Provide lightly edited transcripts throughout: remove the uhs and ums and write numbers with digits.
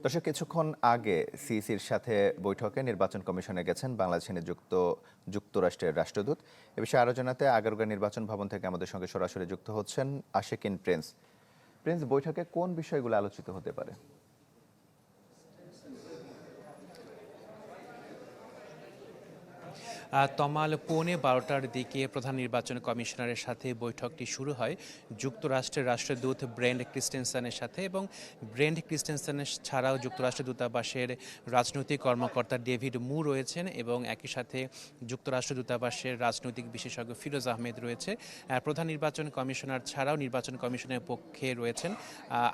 দর্শক, কিছুক্ষণ আগে সিইসির সাথে বৈঠকে নির্বাচন কমিশনে গেছেন বাংলাদেশে নিযুক্ত যুক্তরাষ্ট্রের রাষ্ট্রদূত। এ বিষয়ে আলোচনাতে আগারগাঁও নির্বাচন ভবন থেকে আমাদের সঙ্গে সরাসরি যুক্ত হচ্ছেন আশিকিন প্রিন্স। প্রিন্স, বৈঠকে কোন বিষয়গুলো আলোচিত হতে পারে? তমাল 11:15টার দিকে প্রধান নির্বাচন কমিশনারের সাথে বৈঠকটি শুরু হয় যুক্তরাষ্ট্রের রাষ্ট্রদূত ব্রেন্ড ক্রিস্টেনসেনের সাথে, এবং ব্রেন্ড ক্রিস্টেনসেনের ছাড়াও যুক্তরাষ্ট্র দূতাবাসের রাজনৈতিক কর্মকর্তা ডেভিড মু রয়েছেন, এবং একই সাথে যুক্তরাষ্ট্র দূতাবাসের রাজনৈতিক বিশেষজ্ঞ ফিরোজ আহমেদ রয়েছে। প্রধান নির্বাচন কমিশনার ছাড়াও নির্বাচন কমিশনের পক্ষে রয়েছেন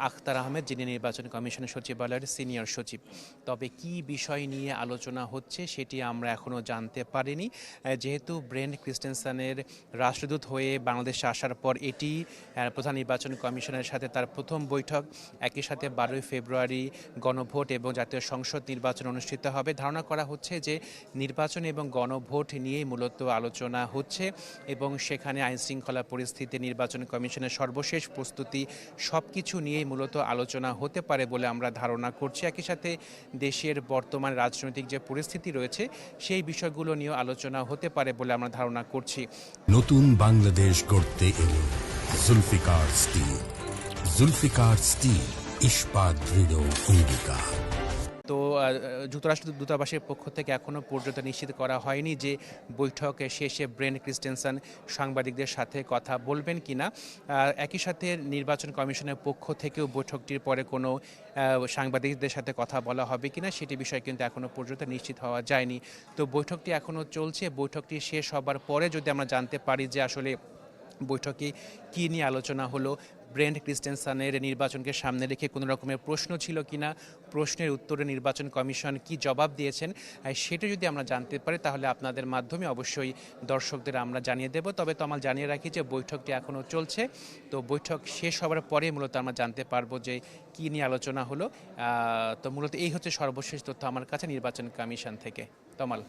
আখতার আহমেদ, যিনি নির্বাচন কমিশনের সচিবালয়ের সিনিয়র সচিব। তবে কি বিষয় নিয়ে আলোচনা হচ্ছে সেটি আমরা এখনও জানতে পারিনি, যেহেতু ব্রেন্ড ক্রিস্টেনসেনের রাষ্ট্রদূত হয়ে বাংলাদেশে আসার পর এটি প্রধান নির্বাচন কমিশনের সাথে তার প্রথম বৈঠক। একই সাথে 12 ফেব্রুয়ারি গণভোট এবং জাতীয় সংসদ নির্বাচন অনুষ্ঠিত হবে। ধারণা করা হচ্ছে যে নির্বাচন এবং গণভোট নিয়েই মূলত আলোচনা হচ্ছে, এবং সেখানে আইনশৃঙ্খলা পরিস্থিতি, নির্বাচন কমিশনের সর্বশেষ প্রস্তুতি সব কিছু নিয়েই মূলত আলোচনা হতে পারে বলে আমরা ধারণা করছি। একই সাথে দেশের বর্তমান রাজনৈতিক যে পরিস্থিতি রয়েছে সেই বিষয়গুলো নিয়েও আলোচনা হতে পারে বলে আমরা ধারণা করছি। নতুন বাংলাদেশ গড়তে এলো জুলফিকার স্টিল। জুলফিকার স্টিল, ইস্পাত দৃঢ় অঙ্গীকার। তো যুক্তরাষ্ট্র দূতাবাসের পক্ষ থেকে এখনও পর্যন্ত নিশ্চিত করা হয়নি যে বৈঠক শেষে ব্রেন্ড ক্রিস্টেনসেন সাংবাদিকদের সাথে কথা বলবেন কিনা। একই সাথে নির্বাচন কমিশনের পক্ষ থেকেও বৈঠকটির পরে কোনো সাংবাদিকদের সাথে কথা বলা হবে কিনা সেটি বিষয় কিন্তু এখনও পর্যন্ত নিশ্চিত হওয়া যায়নি। তো বৈঠকটি এখনও চলছে। বৈঠকটি শেষ হবার পরে যদি আমরা জানতে পারি যে আসলে বৈঠকে কী নিয়ে আলোচনা হলো, ব্রেন্ড ক্রিস্টেনসেনের নির্বাচনকে সামনে রেখে কোনো রকমের প্রশ্ন ছিল কিনা, প্রশ্নের উত্তরে নির্বাচন কমিশন কি জবাব দিয়েছেন, সেটা যদি আমরা জানতে পারি তাহলে আপনাদের মাধ্যমে অবশ্যই দর্শকদের আমরা জানিয়ে দেব। তবে তমাল জানিয়ে রাখি যে বৈঠকটি এখনও চলছে। তো বৈঠক শেষ হওয়ার পরে মূলত আমরা জানতে পারবো যে কী নিয়ে আলোচনা হলো। তো মূলত এই হচ্ছে সর্বশেষ তথ্য আমার কাছে নির্বাচন কমিশন থেকে। তমাল।